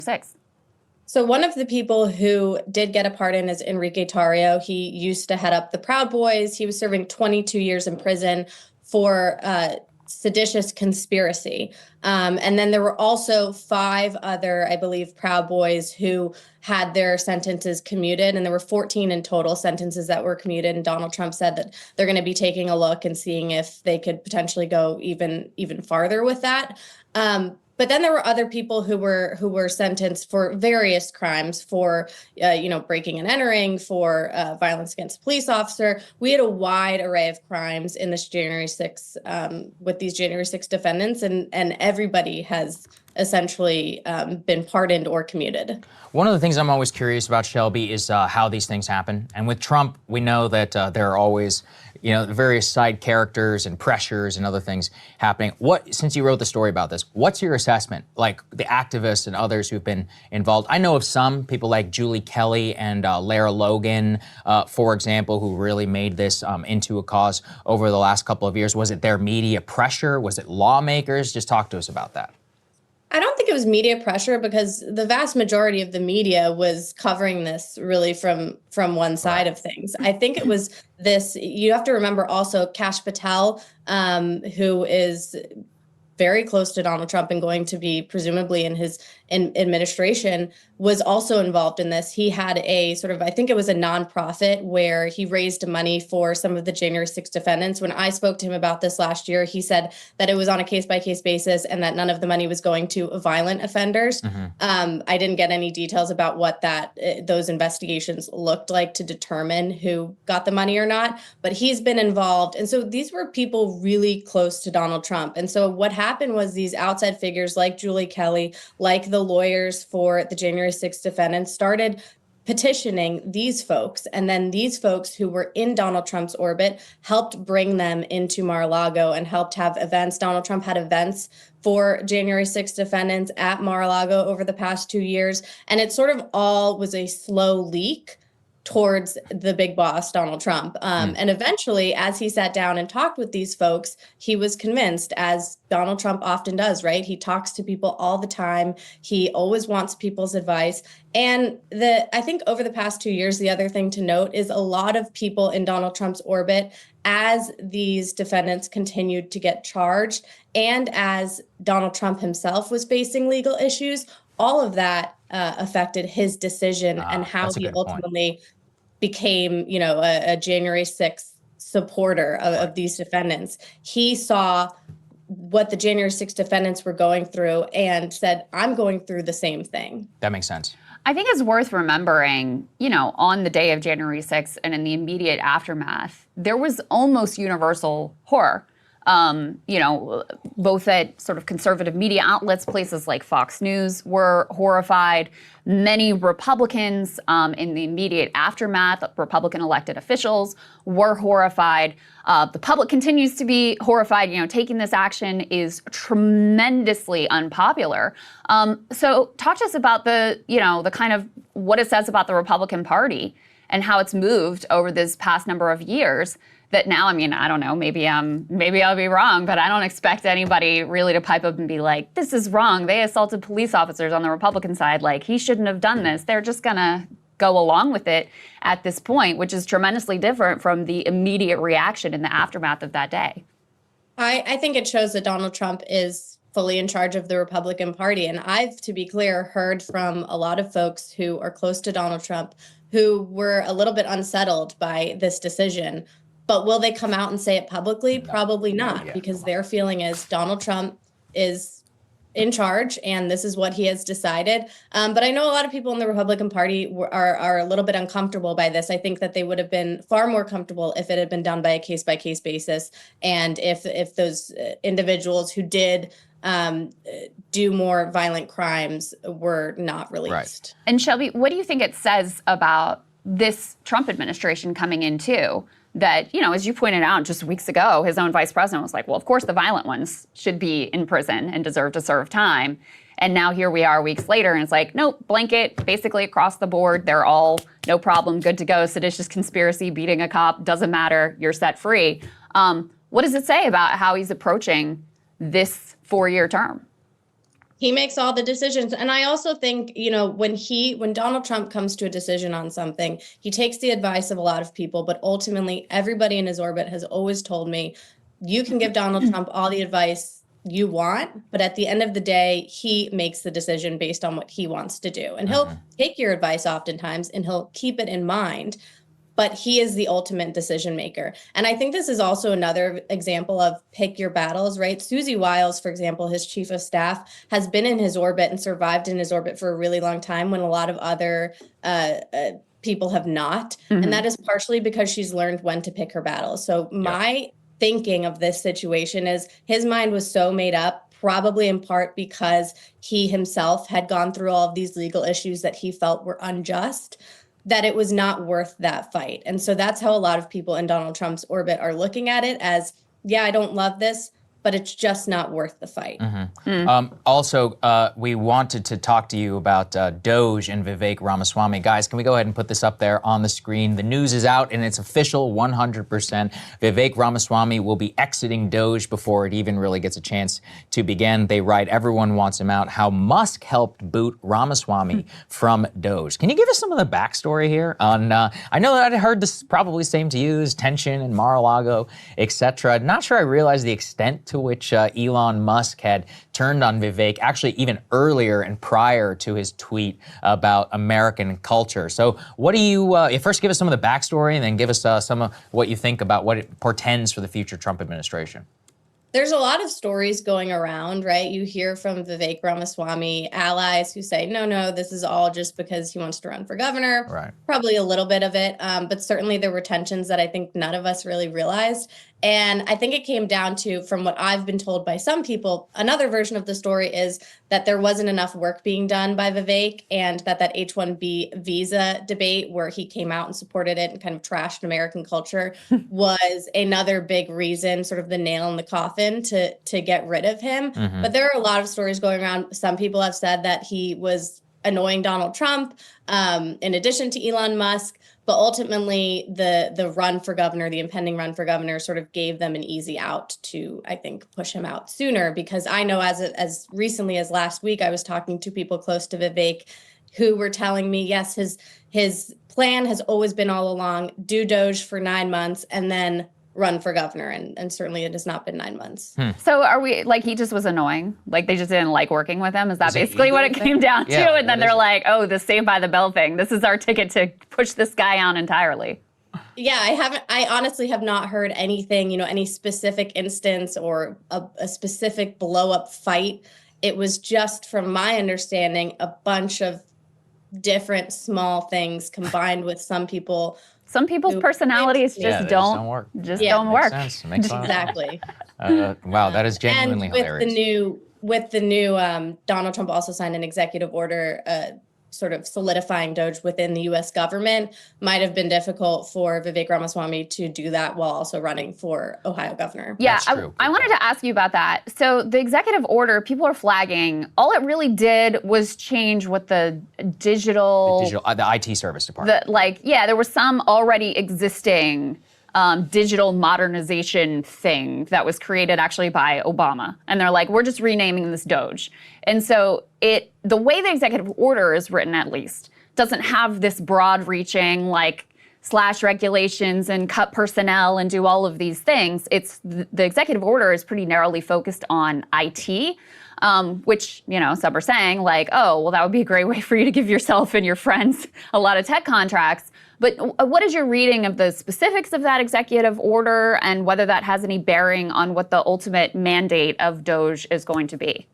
6? So one of the people who did get a pardon is Enrique Tarrio. He used to head up the Proud Boys. He was serving 22 years in prison for seditious conspiracy. And then there were also 5 other, I believe, Proud Boys who had their sentences commuted. And there were 14 in total sentences that were commuted. And Donald Trump said that they're going to be taking a look and seeing if they could potentially go even farther with that. But then there were other people who were sentenced for various crimes, for breaking and entering, for violence against a police officer. We had a wide array of crimes in this January 6th with these January 6th defendants, and everybody has essentially been pardoned or commuted. One of the things I'm always curious about, Shelby, is how these things happen. And with Trump, we know that there are always, various side characters and pressures and other things happening. Since you wrote the story about this, what's your assessment? Like the activists and others who've been involved. I know of some people like Julie Kelly and Lara Logan, for example, who really made this into a cause over the last couple of years. Was it their media pressure? Was it lawmakers? Just talk to us about that. I don't think it was media pressure, because the vast majority of the media was covering this really from one side of things. I think it was this. You have to remember also Kash Patel, who is very close to Donald Trump and going to be presumably in his administration, was also involved in this. He had a sort of, I think it was a nonprofit where he raised money for some of the January 6th defendants. When I spoke to him about this last year, he said that it was on a case-by-case basis and that none of the money was going to violent offenders. I didn't get any details about what those investigations looked like to determine who got the money or not, but he's been involved. And so these were people really close to Donald Trump. And so what happened was these outside figures like Julie Kelly, like the lawyers for the January 6th defendants, started petitioning these folks. And then these folks who were in Donald Trump's orbit helped bring them into Mar-a-Lago and helped have events. Donald Trump had events for January 6th defendants at Mar-a-Lago over the past 2 years. And it sort of all was a slow leak towards the big boss, Donald Trump. And eventually, as he sat down and talked with these folks, he was convinced, as Donald Trump often does, right? He talks to people all the time. He always wants people's advice. And I think over the past 2 years, the other thing to note is a lot of people in Donald Trump's orbit, as these defendants continued to get charged and as Donald Trump himself was facing legal issues, all of that affected his decision and how he ultimately became, a January 6th supporter of these defendants. He saw what the January 6th defendants were going through and said, I'm going through the same thing. That makes sense. I think it's worth remembering, on the day of January 6th and in the immediate aftermath, there was almost universal horror. Both at sort of conservative media outlets, places like Fox News were horrified. Many Republicans in the immediate aftermath, Republican elected officials were horrified. The public continues to be horrified. Taking this action is tremendously unpopular. So talk to us about the kind of what it says about the Republican Party and how it's moved over this past number of years. That now, I don't know, maybe I'll be wrong, but I don't expect anybody really to pipe up and be like, this is wrong. They assaulted police officers on the Republican side. Like, he shouldn't have done this. They're just going to go along with it at this point, which is tremendously different from the immediate reaction in the aftermath of that day. I think it shows that Donald Trump is fully in charge of the Republican Party. And I've, to be clear, heard from a lot of folks who are close to Donald Trump who were a little bit unsettled by this decision. But will they come out and say it publicly? Probably not, because their feeling is Donald Trump is in charge and this is what he has decided. But I know a lot of people in the Republican Party are a little bit uncomfortable by this. I think that they would have been far more comfortable if it had been done by a case-by-case basis. And if those individuals who did do more violent crimes were not released. Right. And Shelby, what do you think it says about this Trump administration coming in too? That, as you pointed out just weeks ago, his own vice president was like, well, of course the violent ones should be in prison and deserve to serve time. And now here we are weeks later, and it's like, nope, blanket, basically across the board. They're all no problem, good to go. Seditious conspiracy, beating a cop, doesn't matter. You're set free. What does it say about how he's approaching this 4-year term? He makes all the decisions. And I also think, when Donald Trump comes to a decision on something, he takes the advice of a lot of people, but ultimately everybody in his orbit has always told me, you can give Donald Trump all the advice you want, but at the end of the day, he makes the decision based on what he wants to do. And he'll take your advice oftentimes and he'll keep it in mind, but he is the ultimate decision maker. And I think this is also another example of pick your battles, right? Susie Wiles, for example, his chief of staff, has been in his orbit and survived in his orbit for a really long time when a lot of other people have not. And that is partially because she's learned when to pick her battles. So my thinking of this situation is his mind was so made up, probably in part because he himself had gone through all of these legal issues that he felt were unjust, that it was not worth that fight. And so that's how a lot of people in Donald Trump's orbit are looking at it as, yeah, I don't love this, but it's just not worth the fight. Also, we wanted to talk to you about DOGE and Vivek Ramaswamy. Guys, can we go ahead and put this up there on the screen? The news is out and it's official 100%. Vivek Ramaswamy will be exiting DOGE before it even really gets a chance to begin. They write, everyone wants him out. How Musk helped boot Ramaswamy from DOGE. Can you give us some of the backstory here? On I know that I heard this probably same to you, is tension in Mar-a-Lago, etc. Not sure I realized the extent to which Elon Musk had turned on Vivek, actually even earlier and prior to his tweet about American culture. So what do you, first give us some of the backstory and then give us some of what you think about what it portends for the future Trump administration. There's a lot of stories going around, right? You hear from Vivek Ramaswamy allies who say, no, this is all just because he wants to run for governor. Right. Probably a little bit of it, but certainly there were tensions that I think none of us really realized. And I think it came down to, from what I've been told by some people, another version of the story is that there wasn't enough work being done by Vivek, and that H-1B visa debate where he came out and supported it and kind of trashed American culture was another big reason, sort of the nail in the coffin to get rid of him. But there are a lot of stories going around. Some people have said that he was annoying Donald Trump, in addition to Elon Musk. But ultimately, the run for governor, the impending run for governor, sort of gave them an easy out to, I think, push him out sooner. Because I know as recently as last week, I was talking to people close to Vivek who were telling me, yes, his plan has always been all along, do DOGE for 9 months and then run for governor. And certainly it has not been 9 months. So are we, like, he just was annoying? Like, they just didn't like working with him? Is that basically what it came down to? And then they're like, oh, the Saved by the Bell thing. This is our ticket to push this guy on entirely. Yeah, I honestly have not heard anything, any specific instance or a specific blow up fight. It was just, from my understanding, a bunch of different small things combined with some people's personalities just don't work. Don't work. Makes sense. Makes sense. Exactly. Wow, that is genuinely and hilarious. With the new Donald Trump also signed an executive order sort of solidifying DOGE within the U.S. government. Might have been difficult for Vivek Ramaswamy to do that while also running for Ohio governor. Yeah, I wanted to ask you about that. So the executive order, people are flagging, all it really did was change what the digital, the IT service department. There was some already existing digital modernization thing that was created actually by Obama. And they're like, we're just renaming this DOGE. And so the way the executive order is written, at least, doesn't have this broad reaching, slash regulations and cut personnel and do all of these things. The executive order is pretty narrowly focused on IT. Which, some are saying oh, well, that would be a great way for you to give yourself and your friends a lot of tech contracts. But what is your reading of the specifics of that executive order and whether that has any bearing on what the ultimate mandate of DOGE is going to be?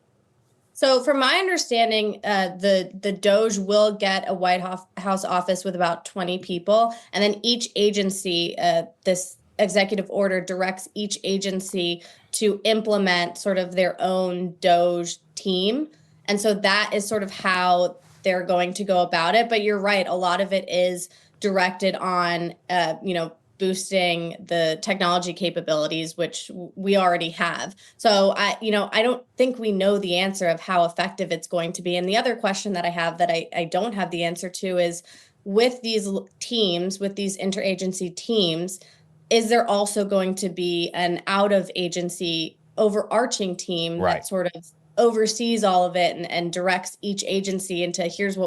So from my understanding, the DOGE will get a White House office with about 20 people. And then each agency, this executive order directs each agency to implement sort of their own DOGE team. And so that is sort of how they're going to go about it. But you're right, a lot of it is directed on, boosting the technology capabilities, which we already have. So I don't think we know the answer of how effective it's going to be. And the other question that I have that I don't have the answer to is, with these teams, with these interagency teams, is there also going to be an out of agency overarching team that sort of oversees all of it and directs each agency into here's what